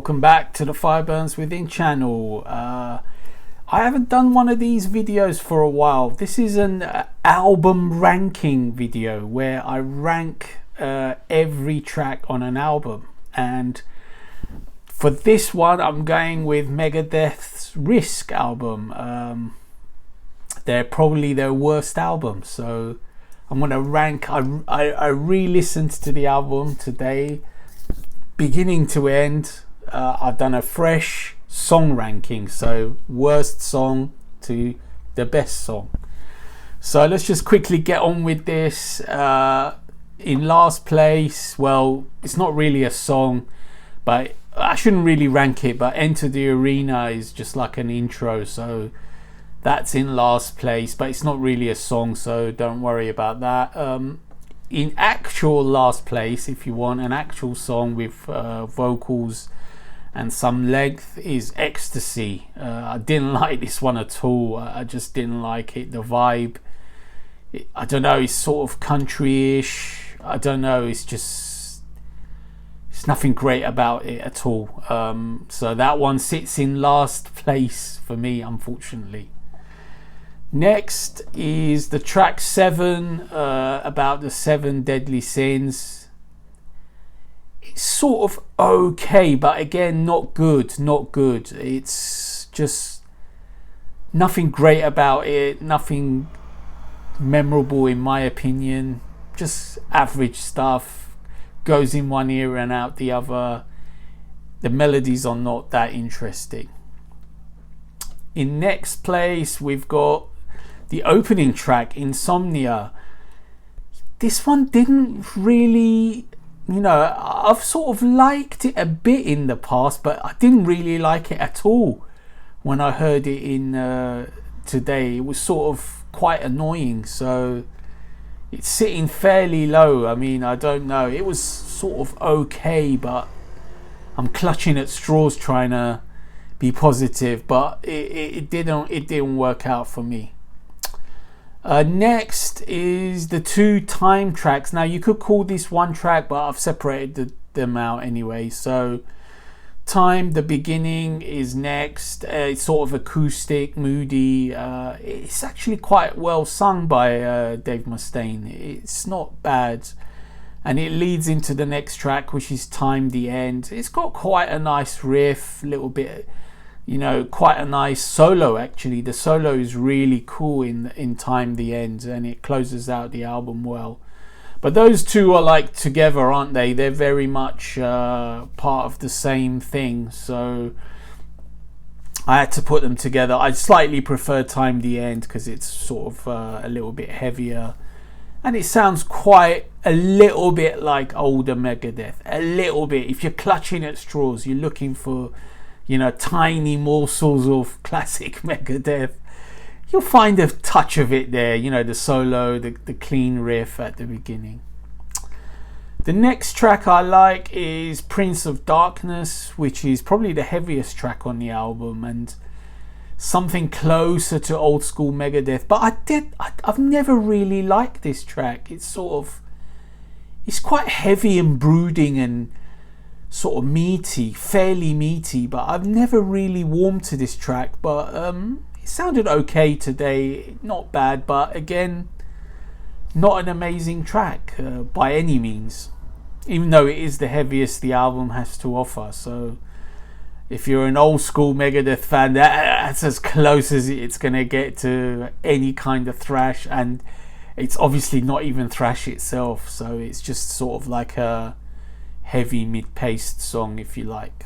welcome back to the Fire Burns Within channel. I haven't done one of these videos for a while. This is an album ranking video where I rank every track on an album, and for this one I'm going with Megadeth's Risk album. They're probably their worst album, so I'm going to rank. I re-listened to the album today, beginning to end. I've done a fresh song ranking, so worst song to the best song. So let's just quickly get on with this. In last place, well, it's not really a song, but I shouldn't really rank it, but Enter the Arena is just like an intro, so that's in last place, but it's not really a song, so don't worry about that. In actual last place, if you want an actual song with vocals and some length, is Ecstasy. I didn't like this one at all. I just didn't like it. The vibe, I don't know, it's sort of country-ish. I don't know, it's nothing great about it at all. So that one sits in last place for me, unfortunately. Next is the track 7, about the 7 deadly sins. It's sort of okay, but again, not good. It's just nothing great about it, nothing memorable in my opinion, just average stuff, goes in one ear and out the other. The melodies are not that interesting. In next place, we've got the opening track, Insomnia. This one didn't really, I've sort of liked it a bit in the past, but I didn't really like it at all when I heard it in today. It was sort of quite annoying, so it's sitting fairly low. I mean, I don't know, it was sort of okay, but I'm clutching at straws trying to be positive, but it didn't work out for me. Next is the 2 time tracks. Now you could call this one track, but I've separated them out anyway. So Time, the beginning, is next. It's sort of acoustic, moody. It's actually quite well sung by Dave Mustaine. It's not bad, and it leads into the next track, which is Time, the End. It's got quite a nice riff, little bit, quite a nice solo actually. The solo is really cool in Time, the End, and it closes out the album well. But those two are like together, aren't they? They're very much part of the same thing, so I had to put them together. I slightly prefer Time, the End, because it's sort of a little bit heavier, and it sounds quite a little bit like older Megadeth. A little bit. If you're clutching at straws, you're looking for tiny morsels of classic Megadeth, you'll find a touch of it there. The solo, the clean riff at the beginning. The next track I like is Prince of Darkness, which is probably the heaviest track on the album and something closer to old school Megadeth. But I've never really liked this track. It's quite heavy and brooding and sort of meaty, fairly meaty, but I've never really warmed to this track. But it sounded okay today, not bad, but again, not an amazing track by any means, even though it is the heaviest the album has to offer. So if you're an old school Megadeth fan, that's as close as it's going to get to any kind of thrash, and it's obviously not even thrash itself, so it's just sort of like a heavy mid-paced song, if you like.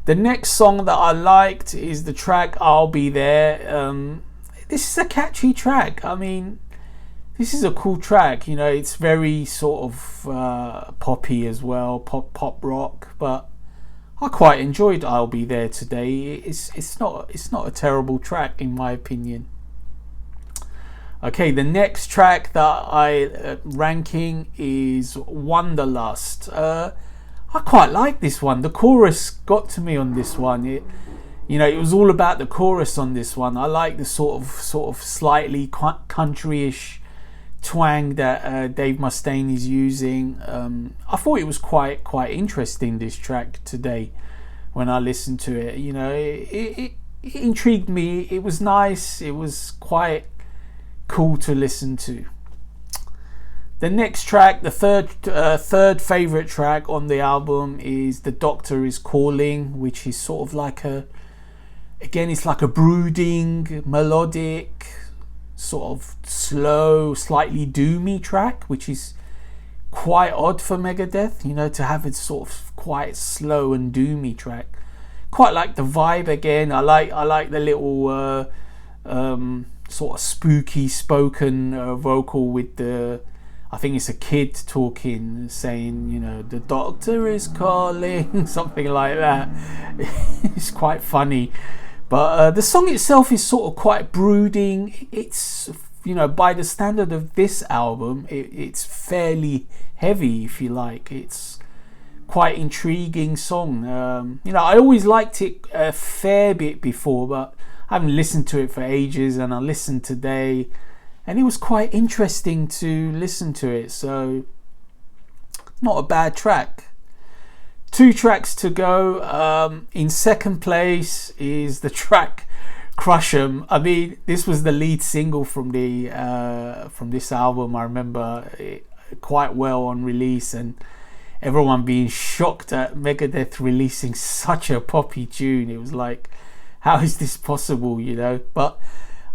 The next song that I liked is the track I'll Be There. This is a catchy track. I mean, this is a cool track. It's very sort of poppy as well, pop rock, but I quite enjoyed I'll Be There today. It's not a terrible track in my opinion. Okay, the next track that I ranking is Wonderlust. I quite like this one. The chorus got to me on this one. It was all about the chorus on this one. I like the sort of slightly country-ish twang that Dave Mustaine is using. I thought it was quite interesting, this track today. when I listened to it. You know, it intrigued me. It was nice. It was quite cool to listen to. The next track, the third favorite track on the album, is The Doctor Is Calling, which is sort of like it's like a brooding, melodic, sort of slow, slightly doomy track, which is quite odd for Megadeth, you know, to have it sort of quite slow and doomy track. Quite like the vibe again. I like the little sort of spooky spoken vocal with the, I think it's a kid talking, saying, you know, the doctor is calling, something like that. It's quite funny. But the song itself is sort of quite brooding. It's, you know, by the standard of this album, it's fairly heavy, if you like. It's quite intriguing song. You know, I always liked it a fair bit before, but I haven't listened to it for ages, and I listened today, and it was quite interesting to listen to it. So, not a bad track. 2 tracks to go. In second place is the track Crushem. I mean, this was the lead single from this album. I remember it quite well on release, and everyone being shocked at Megadeth releasing such a poppy tune. It was like, how is this possible, you know? But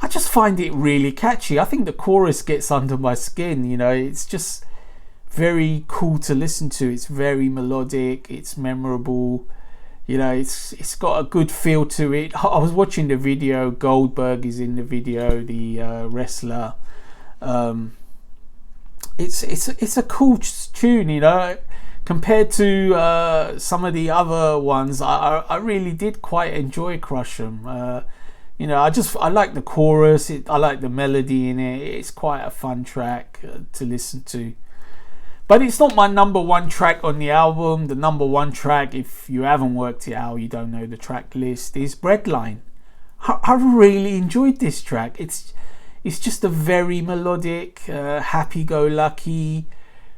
I just find it really catchy. I think the chorus gets under my skin, you know. It's just very cool to listen to. It's very melodic, it's memorable, you know, it's got a good feel to it. I was watching the video. Goldberg is in the video, the wrestler. It's a cool tune, you know, compared to some of the other ones. I really did quite enjoy Crushem. You know, I like the chorus, I like the melody in it. It's quite a fun track to listen to. But it's not my number one track on the album. The number one track, if you haven't worked it out, you don't know the track list, is Breadline. I really enjoyed this track. It's just a very melodic, happy-go-lucky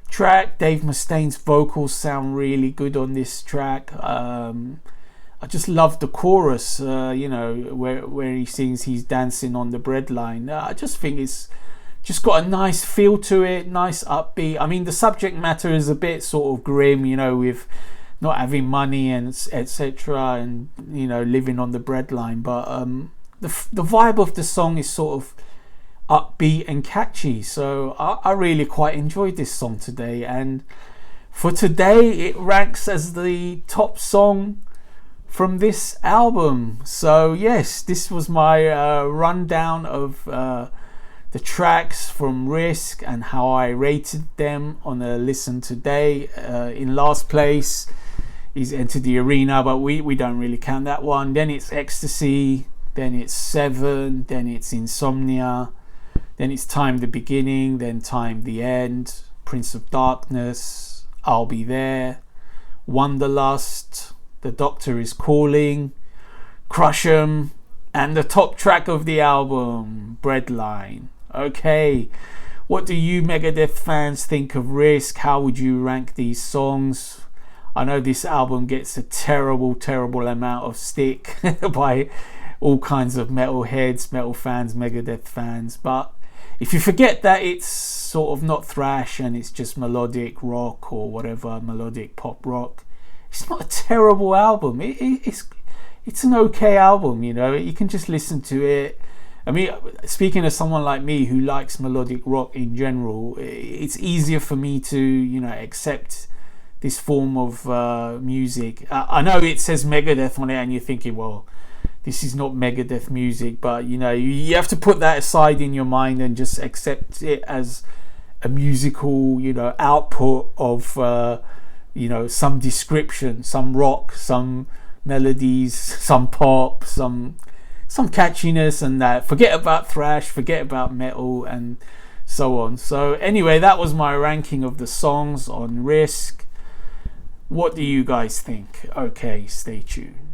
track. Dave Mustaine's vocals sound really good on this track. I just love the chorus, you know, where he sings he's dancing on the breadline. I just think it's just got a nice feel to it, nice upbeat. I mean, the subject matter is a bit sort of grim, you know, with not having money and etc. and, you know, living on the breadline. But the vibe of the song is sort of upbeat and catchy. So I really quite enjoyed this song today. And for today, it ranks as the top song from this album. So yes, this was my rundown of the tracks from Risk and how I rated them on a listen today. In last place is Enter the Arena, but we don't really count that one. Then it's Ecstasy, then it's Seven, then it's Insomnia, then it's Time the Beginning, then Time the End, Prince of Darkness, I'll Be There, Wonderlust, The Doctor Is Calling, Crushem, and the top track of the album, Breadline. Okay, what do you Megadeth fans think of Risk? How would you rank these songs? I know this album gets a terrible amount of stick by all kinds of metal heads, metal fans, Megadeth fans, but if you forget that it's sort of not thrash and it's just melodic rock or whatever, melodic pop rock, it's not a terrible album. It's an okay album, you know. You can just listen to it. I mean, speaking of someone like me who likes melodic rock in general, it's easier for me to, you know, accept this form of music. I know it says Megadeth on it and you're thinking, well, this is not Megadeth music, but, you know, you have to put that aside in your mind and just accept it as a musical, you know, output of, you know, some description, some rock, some melodies, some pop, some catchiness, and that. Forget about thrash, forget about metal, and so on. So anyway, that was my ranking of the songs on Risk. What do you guys think? Okay, stay tuned.